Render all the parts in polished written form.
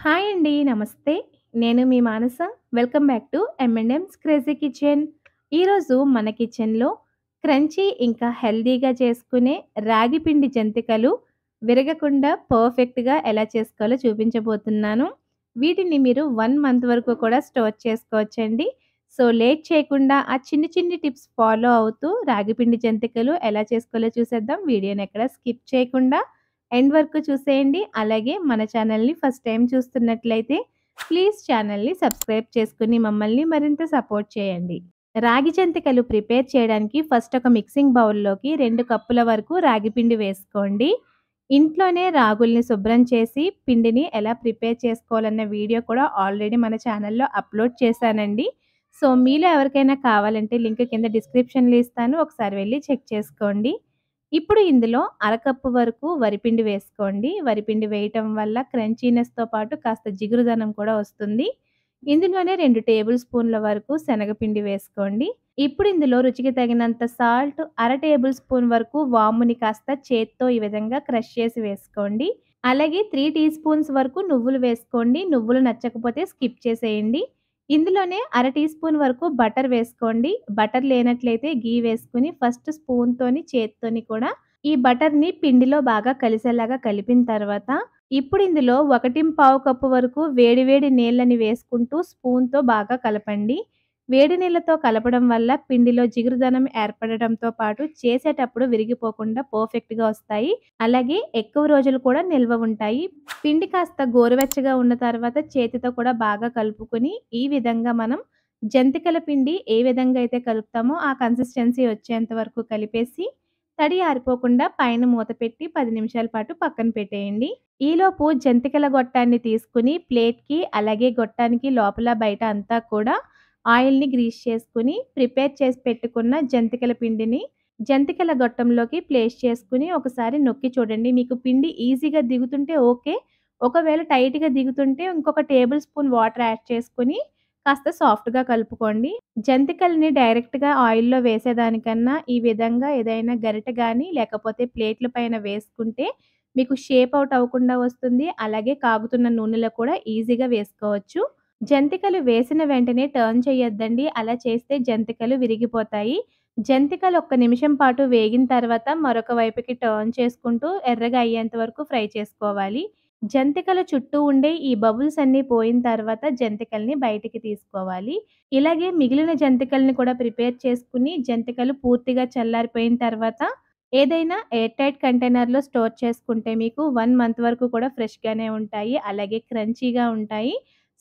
Hi అండి. నమస్తే. నేను మీ Manasa. Welcome back to M&M's crazy kitchen. ఈరోజు మన కిచెన్‌లో క్రంచీ ఇంకా హెల్తీగా చేసుకునే రాగి పిండి జంతికలు విరగకుండా పర్ఫెక్ట్‌గా ఎలా చేసుకోవాలో చూపించబోతున్నాను. వీటిని మీరు 1 మంత్ వరకు కూడా స్టోర్ చేసుకోవచ్చండి. సో, లేట్ చేయకుండా ఆ చిన్ని చిన్ని టిప్స్ ఫాలో అవుతూ రాగి పిండి జంతికలు ఎలా చేసుకోవాలో చూసేద్దాం. వీడియోని ఎక్కడ స్కిప్ చేయకుండా ఎండ్ వరకు చూసేయండి. అలాగే మన ఛానల్‌ని ఫస్ట్ టైమ్ చూస్తున్నట్లయితే ప్లీజ్ ఛానల్‌ని సబ్స్క్రైబ్ చేసుకొని మమ్మల్ని మరింత సపోర్ట్ చేయండి. రాగి జంతికలు ప్రిపేర్ చేయడానికి ఫస్ట్ ఒక మిక్సింగ్ బౌల్‌లోకి 2 కప్పుల వరకు రాగి పిండి వేసుకోండి. ఇంట్లోనే రాగుల్ని శుభ్రం చేసి పిండిని ఎలా ప్రిపేర్ చేసుకోవాలన్న వీడియో కూడా ఆల్రెడీ మన ఛానల్‌లో అప్‌లోడ్ చేశానండి. సో, మీలో ఎవరికైనా కావాలంటే లింక్ కింద డిస్క్రిప్షన్‌లో ఇస్తాను. ఒకసారి వెళ్లి చెక్ చేసుకోండి. ఇప్పుడు ఇందులో అరకప్పు వరకు వరిపిండి వేసుకోండి. వరిపిండి వేయటం వల్ల క్రంచీనెస్‌తో పాటు కాస్త జిగురుదనం కూడా వస్తుంది. ఇందులోనే 2 టేబుల్ స్పూన్ల వరకు శనగపిండి వేసుకోండి. ఇప్పుడు ఇందులో రుచికి తగినంత సాల్ట్, అర టేబుల్ స్పూన్ వరకు వాముని కాస్త చేత్తో ఈ విధంగా క్రష్ చేసి వేసుకోండి. అలాగే 3 టీ స్పూన్స్ వరకు నువ్వులు వేసుకోండి. నువ్వులు నచ్చకపోతే స్కిప్ చేసేయండి. ఇందులోనే అర టీ స్పూన్ వరకు బటర్ వేసుకోండి. బటర్ లేనట్లయితే ఘీ వేసుకొని ఫస్ట్ స్పూన్‌తోని, చేత్తోని కూడా ఈ బటర్‌ని పిండిలో బాగా కలిసేలాగా కలిపిన తర్వాత, ఇప్పుడు ఇందులో 1 కప్పు వరకు వేడి వేడి నీళ్ళని వేసుకుంటూ స్పూన్‌తో బాగా కలపండి. వేడి నీళ్ళతో కలపడం వల్ల పిండిలో జిగురుదనం ఏర్పడడంతో పాటు చేసేటప్పుడు విరిగిపోకుండా పర్ఫెక్ట్‌గా వస్తాయి. అలాగే ఎక్కువ రోజులు కూడా నిల్వ ఉంటాయి. పిండి కాస్త గోరువెచ్చగా ఉన్న తర్వాత చేతితో కూడా బాగా కలుపుకొని, ఈ విధంగా మనం జంతికల పిండి ఏ విధంగా అయితే కలుపుతామో ఆ కన్సిస్టెన్సీ వచ్చేంత వరకు కలిపేసి, తడి ఆరిపోకుండా పైన మూత పెట్టి 10 నిమిషాల పాటు పక్కన పెట్టేయండి. ఈలోపు జంతికల గొట్టాన్ని తీసుకొని ప్లేట్‌కి అలాగే గొట్టానికి లోపల బయట అంతా కూడా ఆయిల్‌ని గ్రీస్ చేసుకొని ప్రిపేర్ చేసి పెట్టుకున్న జంతికల పిండిని జంతికల గొట్టంలోకి ప్లేస్ చేసుకొని ఒకసారి నొక్కి చూడండి. మీకు పిండి ఈజీగా దిగుతుంటే ఓకే. ఒకవేళ టైట్‌గా దిగుతుంటే ఇంకొక టేబుల్ స్పూన్ వాటర్ యాడ్ చేసుకొని కాస్త సాఫ్ట్‌గా కలుపుకోండి. జంతికల్ని డైరెక్ట్‌గా ఆయిల్‌లో వేసేదానికన్నా ఈ విధంగా ఏదైనా గరిటె గానీ లేకపోతే ప్లేట్‌ల పైన వేసుకుంటే మీకు షేప్ ఔట్ అవ్వకుండా వస్తుంది. అలాగే కాగుతున్న నూనెలో కూడా ఈజీగా వేసుకోవచ్చు. జంతికలు వేసిన వెంటనే టర్న్ చేయొద్దండి. అలా చేస్తే జంతికలు విరిగిపోతాయి. జంతికలు ఒక్క నిమిషం పాటు వేగిన తర్వాత మరొక వైపుకి టర్న్ చేసుకుంటూ ఎర్రగా అయ్యేంత వరకు ఫ్రై చేసుకోవాలి. జంతికల చుట్టూ ఉండే ఈ బబుల్స్ అన్నీ పోయిన తర్వాత జంతికల్ని బయటికి తీసుకోవాలి. ఇలాగే మిగిలిన జంతికల్ని కూడా ప్రిపేర్ చేసుకొని జంతికలు పూర్తిగా చల్లారిపోయిన తర్వాత ఏదైనా ఎయిర్ టైట్ కంటైనర్‌లో స్టోర్ చేసుకుంటే మీకు 1 మంత్ వరకు కూడా ఫ్రెష్‌గానే ఉంటాయి. అలాగే క్రంచీగా ఉంటాయి.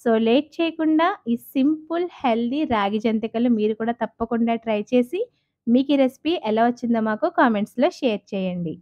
సో, లేట్ చేయకుండా ఈ సింపుల్ హెల్తీ రాగి జంతికలు మీరు కూడా తప్పకుండా ట్రై చేసి మీకు ఈ రెసిపీ ఎలా వచ్చిందో మాకు కామెంట్స్‌లో షేర్ చేయండి.